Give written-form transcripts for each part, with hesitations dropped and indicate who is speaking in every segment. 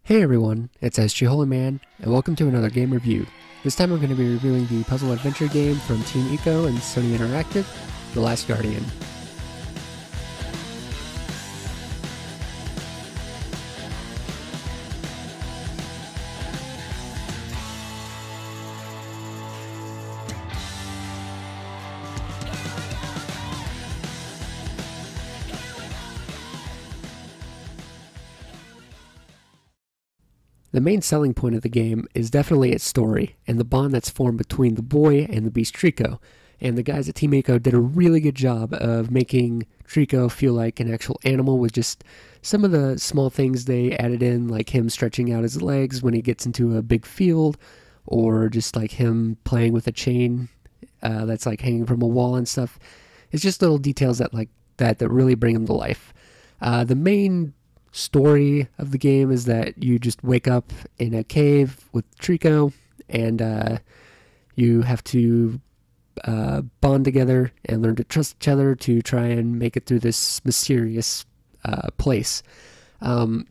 Speaker 1: Hey everyone, it's Holyman, and welcome to another game review. This time I'm going to be reviewing the puzzle adventure game from Team Eco and Sony Interactive, The Last Guardian. The main selling point of the game is definitely its story, and the bond that's formed between the boy and the beast Trico, and the guys at Team Eco did a really good job of making Trico feel like an actual animal with just some of the small things they added in, like him stretching out his legs when he gets into a big field, or just like him playing with a chain that's like hanging from a wall and stuff. It's just little details that really bring him to life. The main story of the game is that you just wake up in a cave with Trico, and you have to bond together and learn to trust each other to try and make it through this mysterious place. And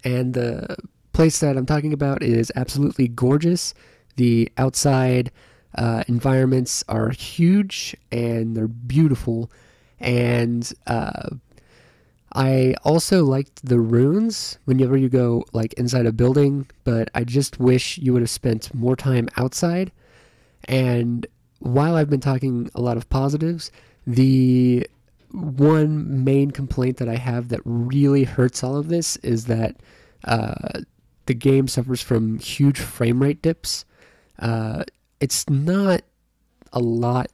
Speaker 1: the place that I'm talking about is absolutely gorgeous. The outside environments are huge and they're beautiful, and I also liked the runes whenever you go like inside a building, but I just wish you would have spent more time outside. And while I've been talking a lot of positives, the one main complaint that I have that really hurts all of this is that the game suffers from huge frame rate dips. It's not a lot,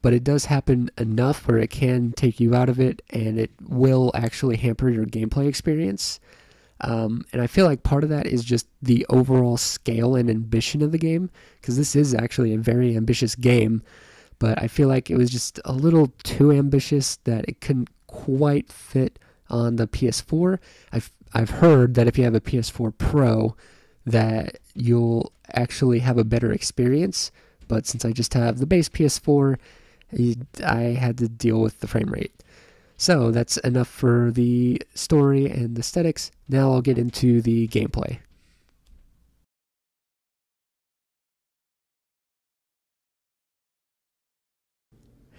Speaker 1: but it does happen enough where it can take you out of it, and it will actually hamper your gameplay experience. And I feel like part of that is just the overall scale and ambition of the game, because this is actually a very ambitious game, but I feel like it was just a little too ambitious that it couldn't quite fit on the PS4. I've heard that if you have a PS4 Pro, that you'll actually have a better experience, but since I just have the base PS4, I had to deal with the frame rate. So that's enough for the story and aesthetics. Now I'll get into the gameplay.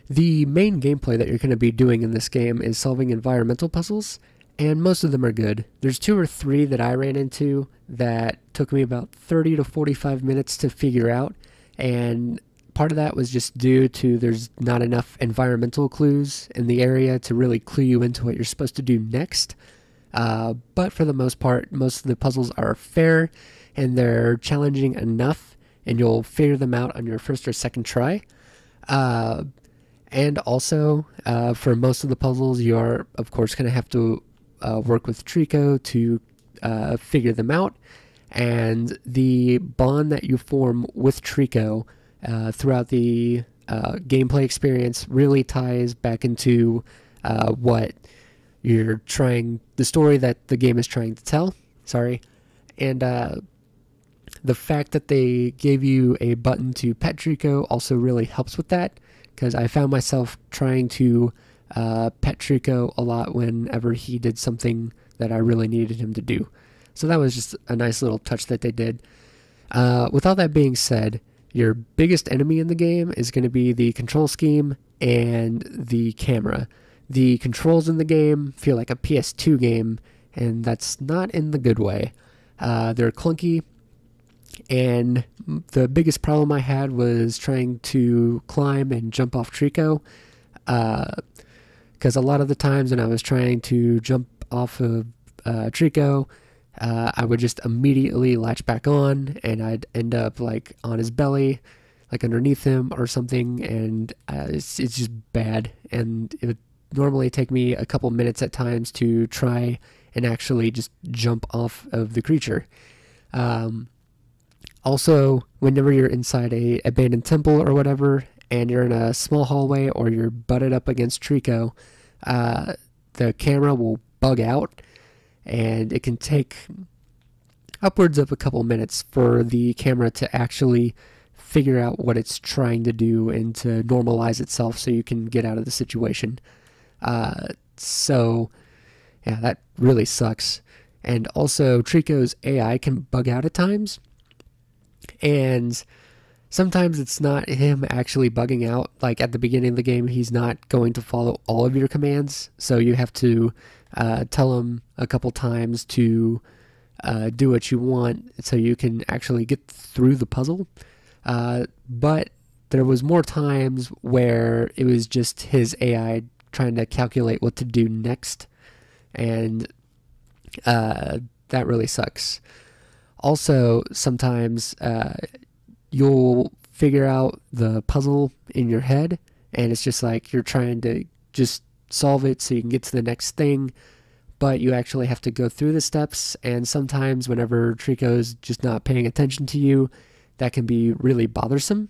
Speaker 1: The main gameplay that you're going to be doing in this game is solving environmental puzzles, and most of them are good. There's 2 or 3 that I ran into that took me about 30 to 45 minutes to figure out, and part of that was just due to there's not enough environmental clues in the area to really clue you into what you're supposed to do next. But for the most part, most of the puzzles are fair and they're challenging enough, and you'll figure them out on your first or second try. And also, for most of the puzzles, you are, of course, going to have to work with Trico to figure them out. And the bond that you form with Trico throughout the gameplay experience really ties back into what you're trying, the story that the game is trying to tell. Sorry. And the fact that they gave you a button to pet Trico also really helps with that, because I found myself trying to pet Trico a lot whenever he did something that I really needed him to do. So that was just a nice little touch that they did. With all that being said, your biggest enemy in the game is going to be the control scheme and the camera. The controls in the game feel like a PS2 game, and that's not in the good way. They're clunky, and the biggest problem I had was trying to climb and jump off Trico, because a lot of the times when I was trying to jump off of Trico, I would just immediately latch back on, and I'd end up like on his belly, like underneath him or something, and it's just bad. And it would normally take me a couple minutes at times to try and actually just jump off of the creature. Also, whenever you're inside a abandoned temple or whatever, and you're in a small hallway or you're butted up against Trico, the camera will bug out, and it can take upwards of a couple minutes for the camera to actually figure out what it's trying to do and to normalize itself so you can get out of the situation. So yeah, that really sucks. And also, Trico's AI can bug out at times, and sometimes it's not him actually bugging out. Like at the beginning of the game, he's not going to follow all of your commands, so you have to tell him a couple times to do what you want so you can actually get through the puzzle. But there was more times where it was just his AI trying to calculate what to do next, and that really sucks. Also, sometimes you'll figure out the puzzle in your head, and it's just like you're trying to just solve it so you can get to the next thing, but you actually have to go through the steps, and sometimes whenever Trico's just not paying attention to you, that can be really bothersome,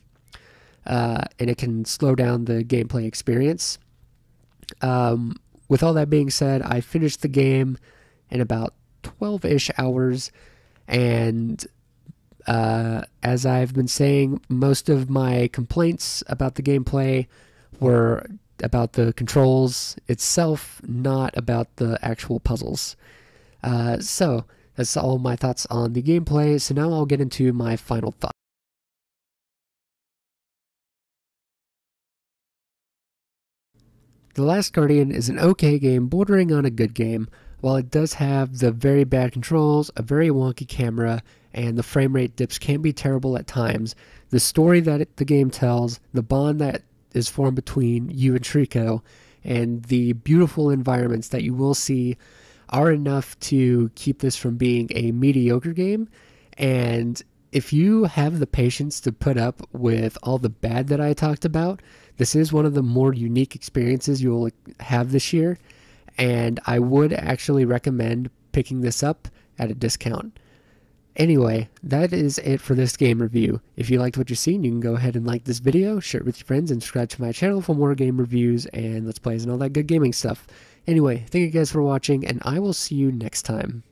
Speaker 1: and it can slow down the gameplay experience. With all that being said, I finished the game in about 12-ish hours, and as I've been saying, most of my complaints about the gameplay were about the controls itself, not about the actual puzzles. So that's all my thoughts on the gameplay. So now I'll get into my final thoughts. The Last Guardian is an okay game bordering on a good game. While it does have the very bad controls, a very wonky camera, and the frame rate dips can be terrible at times, the story that the game tells, the bond that is formed between you and Trico, and the beautiful environments that you will see are enough to keep this from being a mediocre game. And if you have the patience to put up with all the bad that I talked about, this is one of the more unique experiences you'll have this year, and I would actually recommend picking this up at a discount. Anyway, that is it for this game review. If you liked what you've seen, you can go ahead and like this video, share it with your friends, and subscribe to my channel for more game reviews and Let's Plays and all that good gaming stuff. Anyway, thank you guys for watching, and I will see you next time.